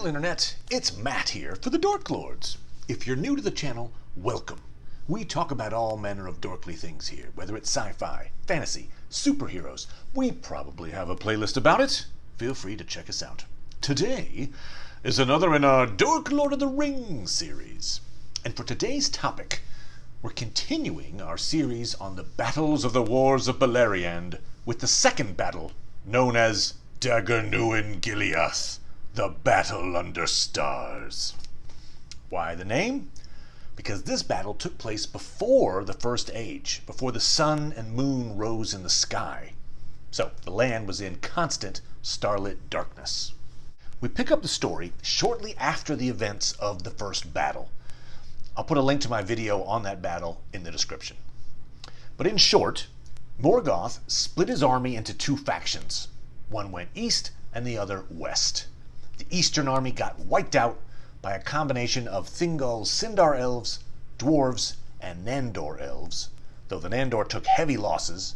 Hello Internet, it's Matt here for the Dork Lords. If you're new to the channel, welcome. We talk about all manner of dorkly things here, whether it's sci-fi, fantasy, superheroes. We probably have a playlist about it. Feel free to check us out. Today is another in our Dork Lord of the Rings series. And for today's topic, we're continuing our series on the battles of the Wars of Beleriand with the second battle, known as Dagor Nuin Giliath, the Battle Under Stars. Why the name? Because this battle took place before the First Age, before the sun and moon rose in the sky. So the land was in constant starlit darkness. We pick up the story shortly after the events of the first battle. I'll put a link to my video on that battle in the description. But in short, Morgoth split his army into two factions. One went east and the other west. The eastern army got wiped out by a combination of Thingol's Sindar elves, dwarves, and Nandor elves, though the Nandor took heavy losses,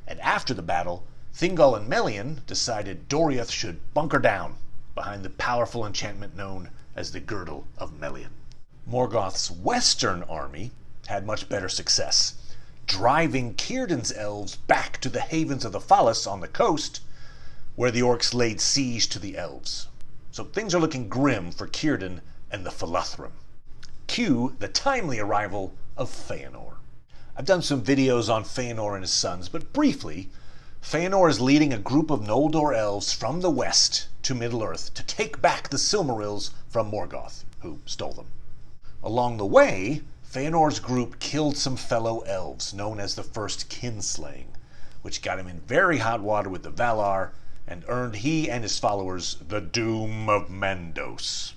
and after the battle, Thingol and Melian decided Doriath should bunker down behind the powerful enchantment known as the Girdle of Melian. Morgoth's western army had much better success, driving Círdan's elves back to the havens of the Fallas on the coast, where the orcs laid siege to the elves. So things are looking grim for Círdan and the Falathrim. Cue the timely arrival of Feyenoord. I've done some videos on Feyenoord and his sons, but briefly, Feyenoord is leading a group of Noldor elves from the west to Middle-earth to take back the Silmarils from Morgoth, who stole them. Along the way, Fëanor's group killed some fellow elves, known as the First Kinslaying, which got him in very hot water with the Valar, and earned he and his followers the doom of Mandos.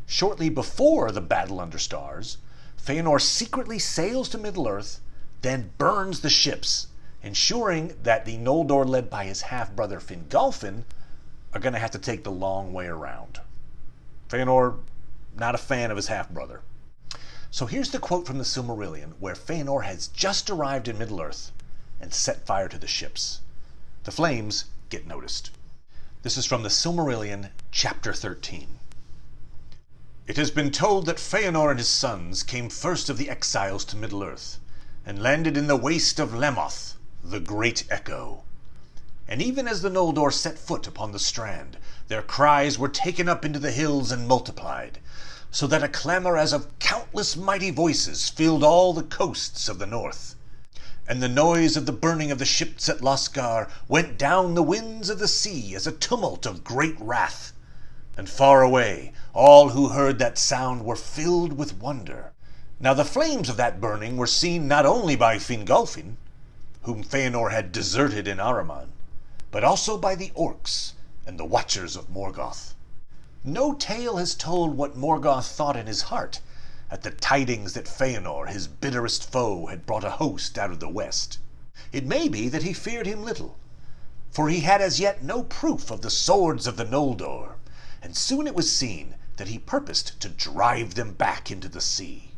Shortly before the Battle Under Stars, Fëanor secretly sails to Middle-earth, then burns the ships, ensuring that the Noldor led by his half-brother Fingolfin are going to have to take the long way around. Fëanor, not a fan of his half-brother. So here's the quote from the Silmarillion, where Fëanor has just arrived in Middle-earth and set fire to the ships. The flames get noticed. This is from the Silmarillion, chapter 13. It has been told that Fëanor and his sons came first of the exiles to Middle-earth, and landed in the waste of Lemoth, the Great Echo. And even as the Noldor set foot upon the strand, their cries were taken up into the hills and multiplied, so that a clamor as of countless mighty voices filled all the coasts of the north. And the noise of the burning of the ships at Losgар went down the winds of the sea as a tumult of great wrath. And far away, all who heard that sound were filled with wonder. Now the flames of that burning were seen not only by Fingolfin, whom Fëanor had deserted in Ahriman, but also by the orcs and the watchers of Morgoth. No tale has told what Morgoth thought in his heart at the tidings that Fëanor, his bitterest foe, had brought a host out of the west. It may be that he feared him little, for he had as yet no proof of the swords of the Noldor, and soon it was seen that he purposed to drive them back into the sea.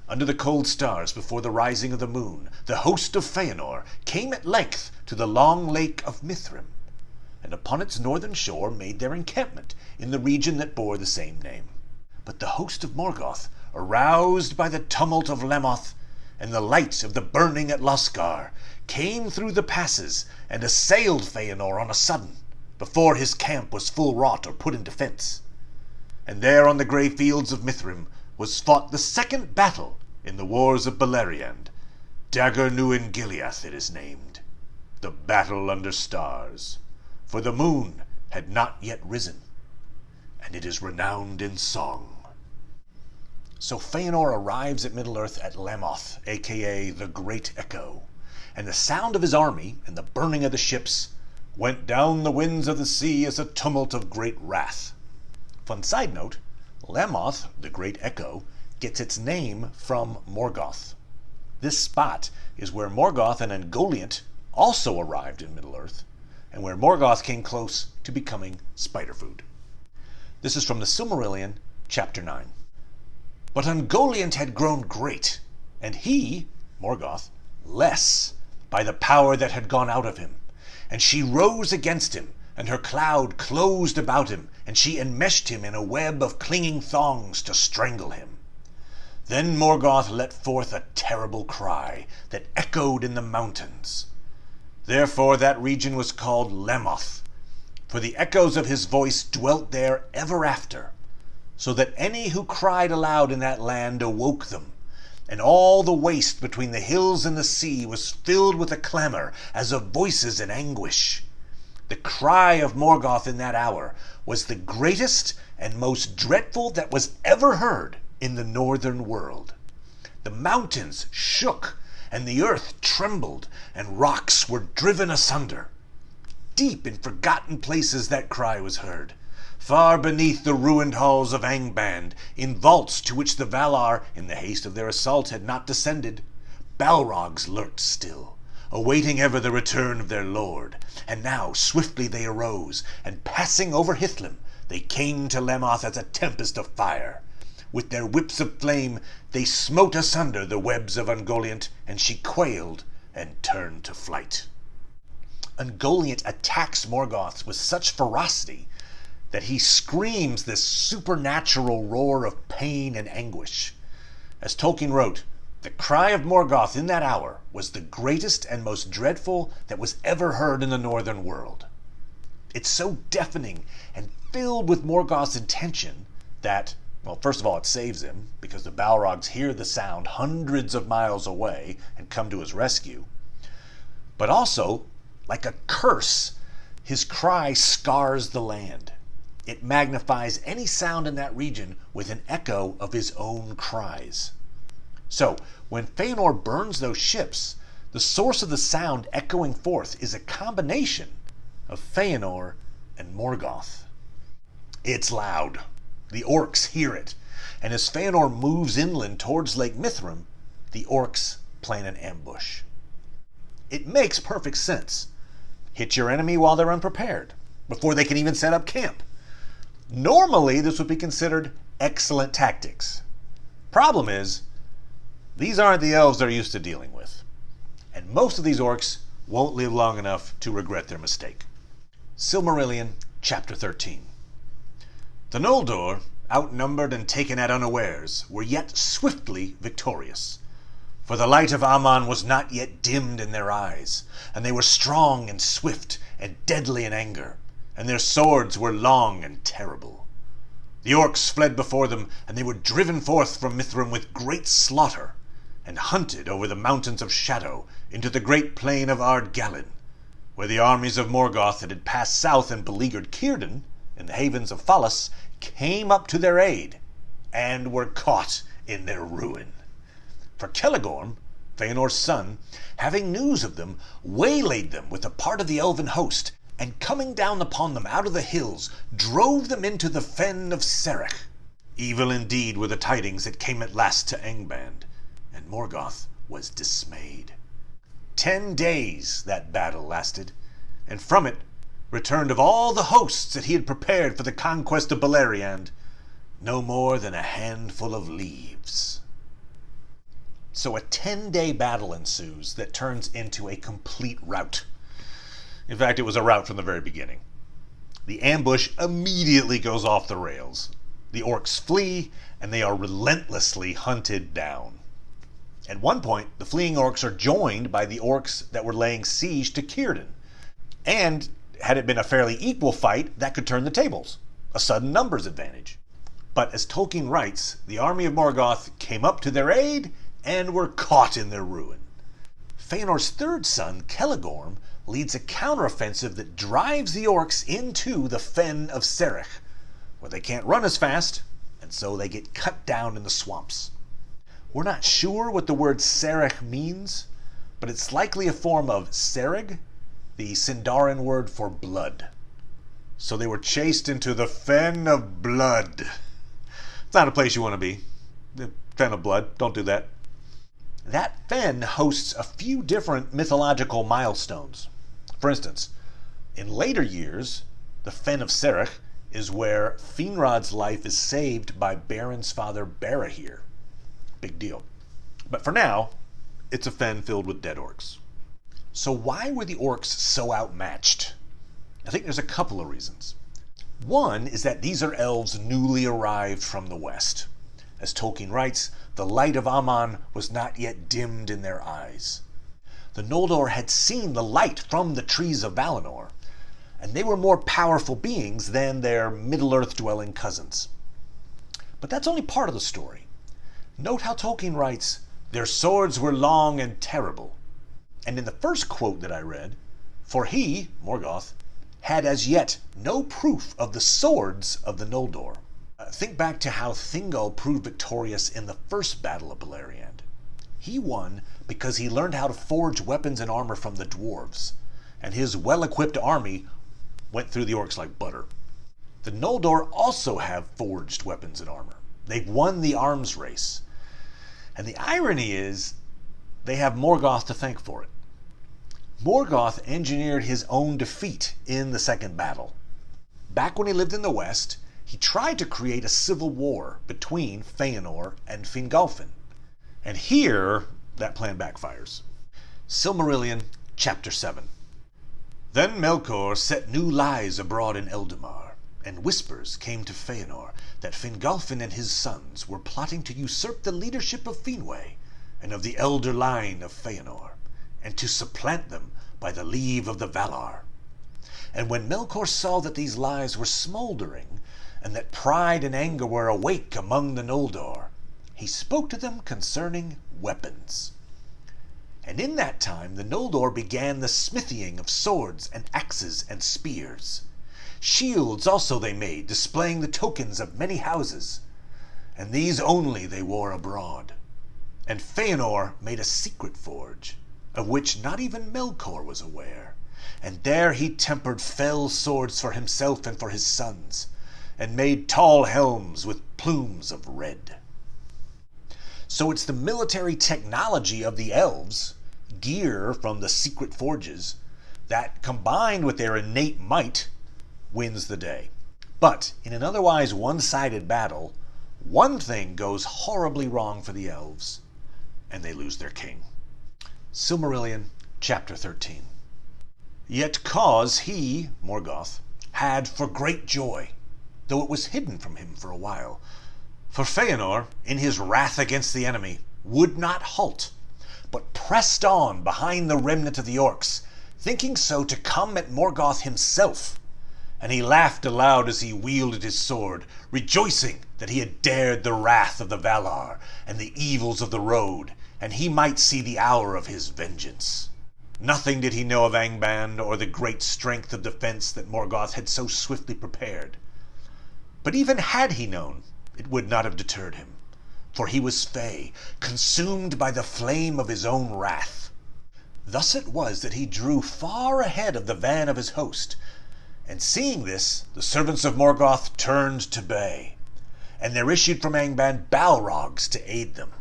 Under the cold stars before the rising of the moon, the host of Fëanor came at length to the long lake of Mithrim, and upon its northern shore made their encampment in the region that bore the same name. But the host of Morgoth, aroused by the tumult of Lemoth and the light of the burning at Losgар, came through the passes and assailed Fëanor on a sudden, before his camp was full wrought or put in defense. And there on the grey fields of Mithrim was fought the second battle in the Wars of Beleriand. Dagor Nuin Giliath it is named, the Battle Under Stars, for the moon had not yet risen, and it is renowned in song. So Fëanor arrives at Middle-earth at Lemoth, aka the Great Echo, and the sound of his army and the burning of the ships went down the winds of the sea as a tumult of great wrath. Fun side note, Lemoth, the Great Echo, gets its name from Morgoth. This spot is where Morgoth and Ungoliant also arrived in Middle-earth, and where Morgoth came close to becoming spider food. This is from the Silmarillion, chapter 9. But Ungoliant had grown great, and he, Morgoth, less, by the power that had gone out of him, and she rose against him, and her cloud closed about him, and she enmeshed him in a web of clinging thongs to strangle him. Then Morgoth let forth a terrible cry that echoed in the mountains. Therefore that region was called Lemoth, for the echoes of his voice dwelt there ever after, so that any who cried aloud in that land awoke them, and all the waste between the hills and the sea was filled with a clamor as of voices in anguish. The cry of Morgoth in that hour was the greatest and most dreadful that was ever heard in the northern world. The mountains shook, and the earth trembled, and rocks were driven asunder. Deep in forgotten places that cry was heard, far beneath the ruined halls of Angband, in vaults to which the Valar, in the haste of their assault, had not descended. Balrogs lurked still, awaiting ever the return of their lord. And now swiftly they arose, and passing over Hithlum, they came to Lemoth as a tempest of fire. With their whips of flame they smote asunder the webs of Ungoliant, and she quailed and turned to flight. Ungoliant attacks Morgoth with such ferocity that he screams this supernatural roar of pain and anguish. As Tolkien wrote, the cry of Morgoth in that hour was the greatest and most dreadful that was ever heard in the northern world. It's so deafening and filled with Morgoth's intention that, well, first of all, it saves him, because the Balrogs hear the sound hundreds of miles away and come to his rescue. But also, like a curse, his cry scars the land. It magnifies any sound in that region with an echo of his own cries. So, when Feyenoord burns those ships, the source of the sound echoing forth is a combination of Feyenoord and Morgoth. It's loud. The orcs hear it, and as Feyenoord moves inland towards Lake Mithrim, the orcs plan an ambush. It makes perfect sense. Hit your enemy while they're unprepared, before they can even set up camp. Normally, this would be considered excellent tactics. Problem is, these aren't the elves they're used to dealing with, and most of these orcs won't live long enough to regret their mistake. Silmarillion, Chapter 13. The Noldor, outnumbered and taken at unawares, were yet swiftly victorious. For the light of Aman was not yet dimmed in their eyes, and they were strong and swift and deadly in anger, and their swords were long and terrible. The orcs fled before them, and they were driven forth from Mithrim with great slaughter, and hunted over the mountains of Shadow into the great plain of Ardgallen, where the armies of Morgoth that had passed south and beleaguered Círdan in the havens of Fallas came up to their aid, and were caught in their ruin. For Celegorm, Fëanor's son, having news of them, waylaid them with a part of the elven host, and coming down upon them out of the hills, drove them into the fen of Serech. Evil indeed were the tidings that came at last to Angband, and Morgoth was dismayed. 10 days that battle lasted, and from it returned of all the hosts that he had prepared for the conquest of Beleriand, no more than a handful of leaves. So a 10-day battle ensues that turns into a complete rout. In fact, it was a rout from the very beginning. The ambush immediately goes off the rails. The orcs flee, and they are relentlessly hunted down. At one point, the fleeing orcs are joined by the orcs that were laying siege to Círdan. And had it been a fairly equal fight, that could turn the tables. A sudden numbers advantage. But as Tolkien writes, the army of Morgoth came up to their aid and were caught in their ruin. Fëanor's third son, Celegorm, leads a counteroffensive that drives the orcs into the fen of Serech, where they can't run as fast, and so they get cut down in the swamps. We're not sure what the word Serech means, but it's likely a form of Sereg, the Sindarin word for blood. So they were chased into the fen of blood. It's not a place you want to be. The fen of blood, don't do that. That fen hosts a few different mythological milestones. For instance, in later years, the fen of Serech is where Finrod's life is saved by Berin's father Barahir. Big deal. But for now, it's a fen filled with dead orcs. So why were the orcs so outmatched? I think there's a couple of reasons. One is that these are elves newly arrived from the west. As Tolkien writes, the light of Aman was not yet dimmed in their eyes. The Noldor had seen the light from the trees of Valinor, and they were more powerful beings than their Middle-earth dwelling cousins. But that's only part of the story. Note how Tolkien writes, "Their swords were long and terrible." And in the first quote that I read, "For he," Morgoth, "had as yet no proof of the swords of the Noldor." Think back to how Thingol proved victorious in the first Battle of Beleriand. He won because he learned how to forge weapons and armor from the dwarves, and his well-equipped army went through the orcs like butter. The Noldor also have forged weapons and armor. They've won the arms race. And the irony is, they have Morgoth to thank for it. Morgoth engineered his own defeat in the second battle. Back when he lived in the west, he tried to create a civil war between Feyenoord and Fingolfin. And here, that plan backfires. Silmarillion, Chapter 7. Then Melkor set new lies abroad in Eldamar, and whispers came to Feyenoord that Fingolfin and his sons were plotting to usurp the leadership of Finwë and of the elder line of Feyenoord, and to supplant them by the leave of the Valar. And when Melkor saw that these lies were smoldering, and that pride and anger were awake among the Noldor, he spoke to them concerning weapons. And in that time the Noldor began the smithying of swords and axes and spears. Shields also they made, displaying the tokens of many houses, and these only they wore abroad. And Fëanor made a secret forge, of which not even Melkor was aware, and there he tempered fell swords for himself and for his sons, and made tall helms with plumes of red. So it's the military technology of the elves, gear from the secret forges, that, combined with their innate might, wins the day. But in an otherwise one-sided battle, one thing goes horribly wrong for the elves, and they lose their king. Silmarillion, Chapter 13. Yet cause he, Morgoth, had for great joy, though it was hidden from him for a while. For Fëanor, in his wrath against the enemy, would not halt, but pressed on behind the remnant of the orcs, thinking so to come at Morgoth himself. And he laughed aloud as he wielded his sword, rejoicing that he had dared the wrath of the Valar and the evils of the road, and he might see the hour of his vengeance. Nothing did he know of Angband or the great strength of defense that Morgoth had so swiftly prepared. But even had he known, it would not have deterred him, for he was fey, consumed by the flame of his own wrath. Thus it was that he drew far ahead of the van of his host, and seeing this, the servants of Morgoth turned to bay, and there issued from Angband Balrogs to aid them.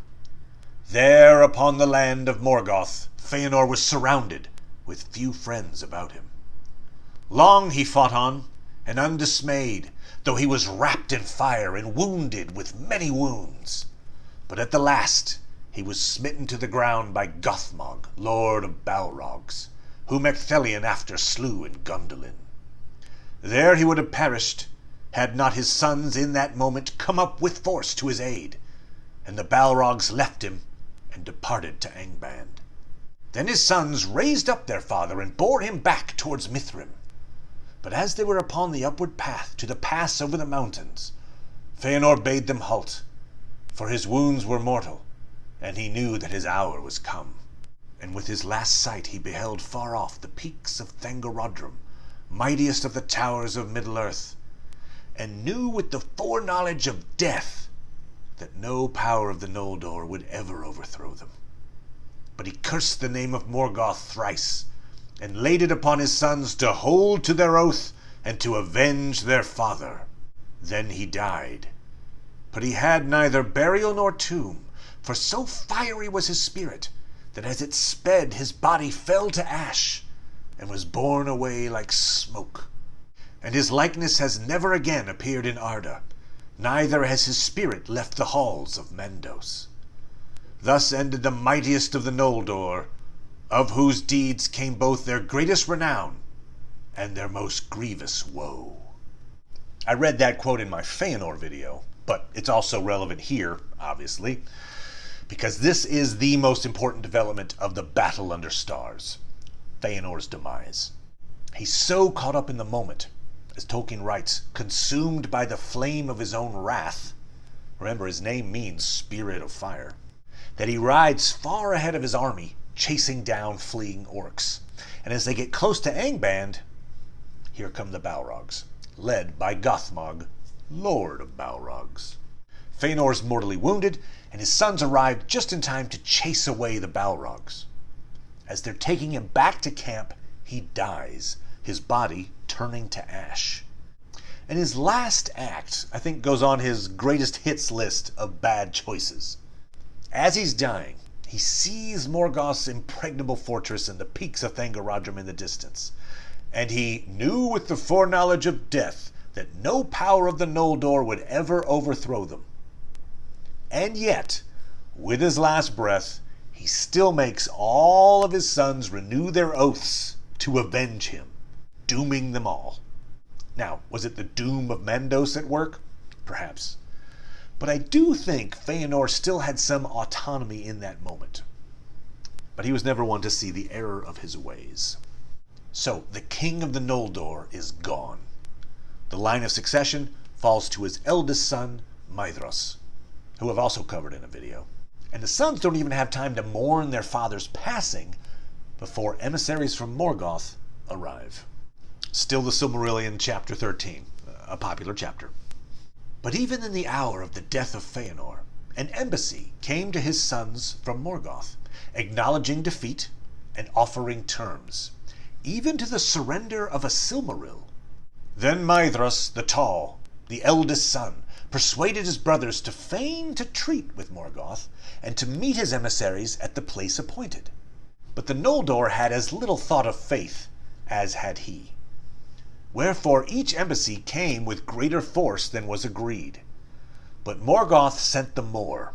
There upon the land of Morgoth, Fëanor was surrounded, with few friends about him. Long he fought on, and undismayed, though he was wrapped in fire and wounded with many wounds. But at the last he was smitten to the ground by Gothmog, lord of Balrogs, whom Ecthelion after slew in Gondolin. There he would have perished, had not his sons in that moment come up with force to his aid, and the Balrogs left him and departed to Angband. Then his sons raised up their father and bore him back towards Mithrim. But as they were upon the upward path to the pass over the mountains, Fëanor bade them halt, for his wounds were mortal, and he knew that his hour was come. And with his last sight he beheld far off the peaks of Thangorodrim, mightiest of the towers of Middle-earth, and knew with the foreknowledge of death that no power of the Noldor would ever overthrow them. But he cursed the name of Morgoth thrice, and laid it upon his sons to hold to their oath and to avenge their father. Then he died. But he had neither burial nor tomb, for so fiery was his spirit that as it sped his body fell to ash and was borne away like smoke. And his likeness has never again appeared in Arda, neither has his spirit left the halls of Mandos. Thus ended the mightiest of the Noldor, of whose deeds came both their greatest renown and their most grievous woe. I read that quote in my Feyenoord video, but it's also relevant here, obviously, because this is the most important development of the Battle Under Stars, Feyenoord's demise. He's so caught up in the moment, as Tolkien writes, consumed by the flame of his own wrath, remember his name means Spirit of Fire, that he rides far ahead of his army, chasing down fleeing orcs. And as they get close to Angband, here come the Balrogs, led by Gothmog, Lord of Balrogs. Fëanor's mortally wounded, and his sons arrive just in time to chase away the Balrogs. As they're taking him back to camp, he dies, his body turning to ash. And his last act, I think, goes on his greatest hits list of bad choices. As he's dying, he sees Morgoth's impregnable fortress and the peaks of Thangorodrim in the distance, and he knew with the foreknowledge of death that no power of the Noldor would ever overthrow them. And yet, with his last breath, he still makes all of his sons renew their oaths to avenge him, dooming them all. Now, was it the doom of Mandos at work? Perhaps. But I do think Fëanor still had some autonomy in that moment. But he was never one to see the error of his ways. So, the king of the Noldor is gone. The line of succession falls to his eldest son, Maedhros, who I've also covered in a video. And the sons don't even have time to mourn their father's passing before emissaries from Morgoth arrive. Still the Silmarillion, chapter 13, a popular chapter. But even in the hour of the death of Fëanor, an embassy came to his sons from Morgoth, acknowledging defeat and offering terms, even to the surrender of a Silmaril. Then Maedhros the Tall, the eldest son, persuaded his brothers to feign to treat with Morgoth and to meet his emissaries at the place appointed. But the Noldor had as little thought of faith as had he. Wherefore each embassy came with greater force than was agreed. But Morgoth sent the more,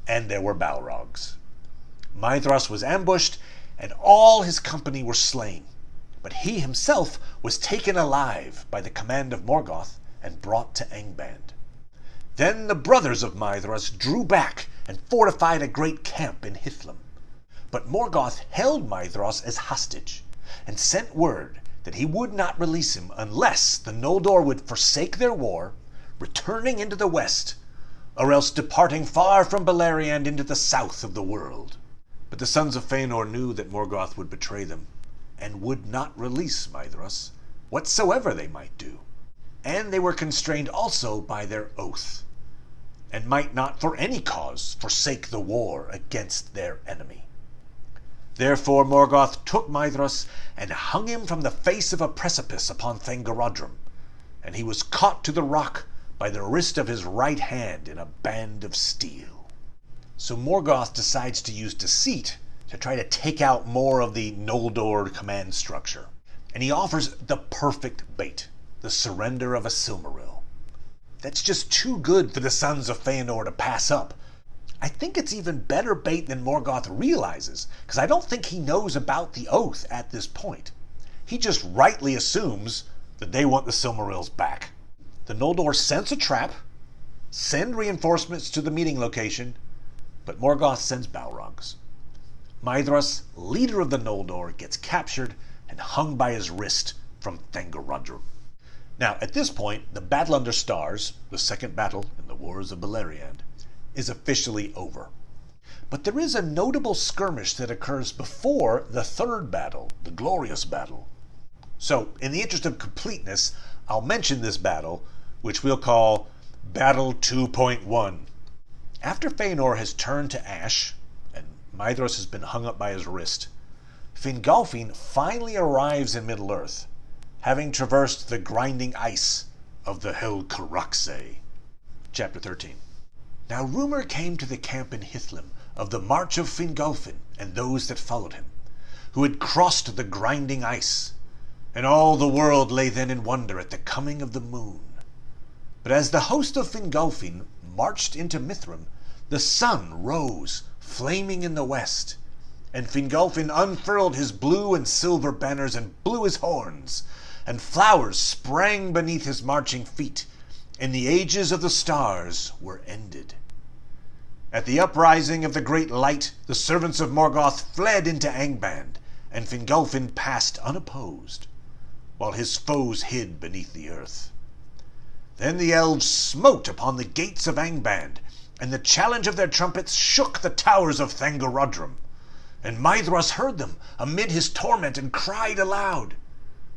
and there were Balrogs. Maedhros was ambushed, and all his company were slain. But he himself was taken alive by the command of Morgoth and brought to Angband. Then the brothers of Maedhros drew back and fortified a great camp in Hithlum. But Morgoth held Maedhros as hostage, and sent word that he would not release him unless the Noldor would forsake their war, returning into the west, or else departing far from Beleriand into the south of the world. But the sons of Fëanor knew that Morgoth would betray them, and would not release Maedhros, whatsoever they might do. And they were constrained also by their oath, and might not for any cause forsake the war against their enemy. Therefore Morgoth took Maedhros and hung him from the face of a precipice upon Thangorodrim, and he was caught to the rock by the wrist of his right hand in a band of steel. So Morgoth decides to use deceit to try to take out more of the Noldor command structure, and he offers the perfect bait, the surrender of a Silmaril. That's just too good for the sons of Fëanor to pass up. I think it's even better bait than Morgoth realizes, because I don't think he knows about the oath at this point. He just rightly assumes that they want the Silmarils back. The Noldor sense a trap, send reinforcements to the meeting location, but Morgoth sends Balrogs. Maedhros, leader of the Noldor, gets captured and hung by his wrist from Thangorodrim. Now, at this point, the Battle Under Stars, the second battle in the Wars of Beleriand, is officially over. But there is a notable skirmish that occurs before the third battle, the Glorious Battle. So, in the interest of completeness, I'll mention this battle, which we'll call Battle 2.1. After Fëanor has turned to ash, and Maedhros has been hung up by his wrist, Fingolfin finally arrives in Middle-earth, having traversed the grinding ice of the Hel Caraxes. Chapter 13. Now rumor came to the camp in Hithlum of the march of Fingolfin and those that followed him, who had crossed the grinding ice, and all the world lay then in wonder at the coming of the moon. But as the host of Fingolfin marched into Mithrim, the sun rose, flaming in the west, And Fingolfin unfurled his blue and silver banners and blew his horns, and flowers sprang beneath his marching feet, and the ages of the stars were ended. At the uprising of the great light, the servants of Morgoth fled into Angband, and Fingolfin passed unopposed, while his foes hid beneath the earth. Then the elves smote upon the gates of Angband, and the challenge of their trumpets shook the towers of Thangorodrim. And Maedhros heard them amid his torment and cried aloud,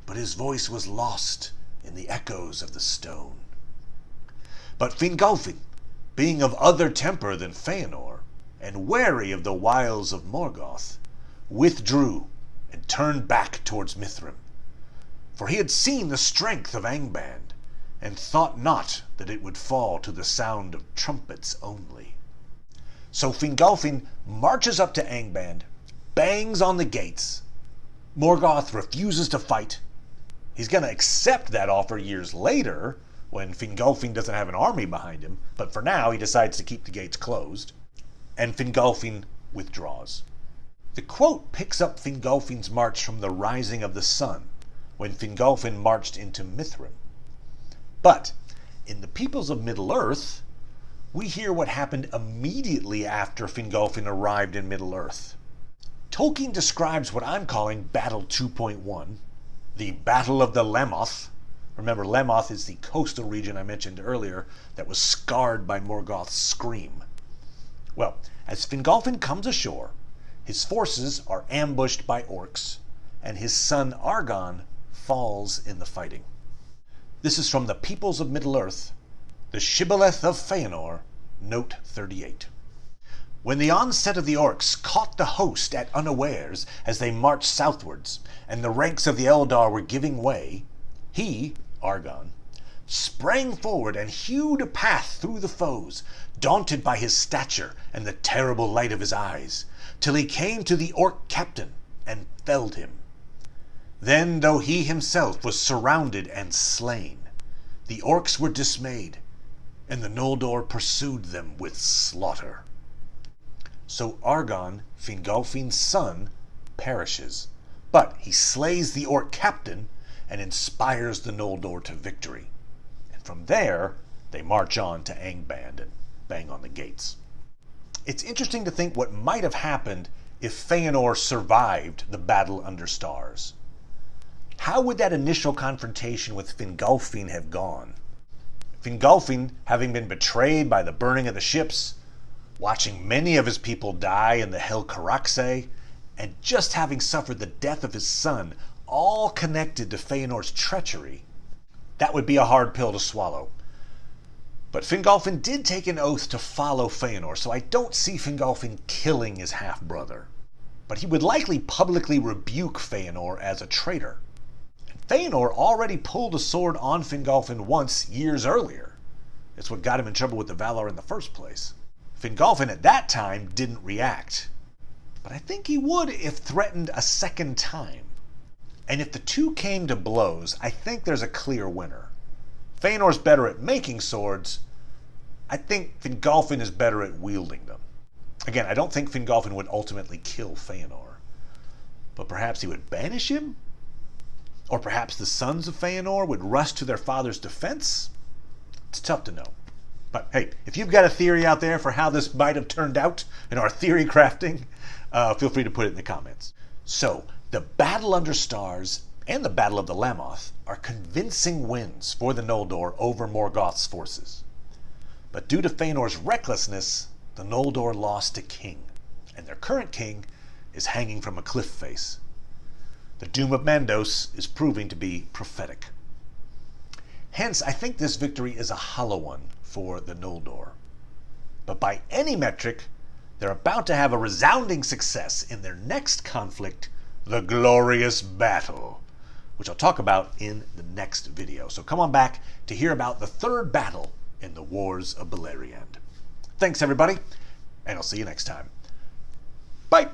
but his voice was lost in the echoes of the stone. But Fingolfin, being of other temper than Feyenoord, and wary of the wiles of Morgoth, withdrew and turned back towards Mithrim. For he had seen the strength of Angband, and thought not that it would fall to the sound of trumpets only. So Fingolfin marches up to Angband, bangs on the gates. Morgoth refuses to fight. He's going to accept that offer years later, when Fingolfin doesn't have an army behind him, but for now he decides to keep the gates closed, and Fingolfin withdraws. The quote picks up Fingolfin's march from the rising of the sun, when Fingolfin marched into Mithrim. But in the Peoples of Middle-earth, we hear what happened immediately after Fingolfin arrived in Middle-earth. Tolkien describes what I'm calling Battle 2.1, the Battle of the Lemoth. Remember, Lemoth is the coastal region I mentioned earlier that was scarred by Morgoth's scream. Well, as Fingolfin comes ashore, his forces are ambushed by orcs, and his son Argon falls in the fighting. This is from the Peoples of Middle-earth, the Shibboleth of Feyenoord, note 38. When the onset of the orcs caught the host at unawares as they marched southwards, and the ranks of the Eldar were giving way, he, Argon, sprang forward and hewed a path through the foes, daunted by his stature and the terrible light of his eyes, till he came to the orc captain and felled him. Then, though he himself was surrounded and slain, the orcs were dismayed, and the Noldor pursued them with slaughter. So Argon, Fingolfin's son, perishes, but he slays the orc captain and inspires the Noldor to victory. And from there, they march on to Angband and bang on the gates. It's interesting to think what might have happened if Feyenoord survived the battle under stars. How would that initial confrontation with Fingolfin have gone? Fingolfin, having been betrayed by the burning of the ships, watching many of his people die in the Hel Caraxes, and just having suffered the death of his son, all connected to Feyenoord's treachery, that would be a hard pill to swallow. But Fingolfin did take an oath to follow Feyenoord, so I don't see Fingolfin killing his half-brother. But he would likely publicly rebuke Feyenoord as a traitor. And Feyenoord already pulled a sword on Fingolfin once years earlier. It's what got him in trouble with the Valar in the first place. Fingolfin at that time didn't react, but I think he would if threatened a second time. And if the two came to blows, I think there's a clear winner. Fëanor's better at making swords. I think Fingolfin is better at wielding them. Again, I don't think Fingolfin would ultimately kill Fëanor, but perhaps he would banish him? Or perhaps the sons of Fëanor would rush to their father's defense? It's tough to know. But hey, if you've got a theory out there for how this might have turned out in our theory crafting, feel free to put it in the comments. So, the Battle Under Stars and the Battle of the Lemoth are convincing wins for the Noldor over Morgoth's forces. But due to Fëanor's recklessness, the Noldor lost a king, and their current king is hanging from a cliff face. The doom of Mandos is proving to be prophetic. Hence, I think this victory is a hollow one for the Noldor. But by any metric, they're about to have a resounding success in their next conflict, the Glorious Battle, which I'll talk about in the next video. So come on back to hear about the third battle in the Wars of Beleriand. Thanks, everybody, and I'll see you next time. Bye!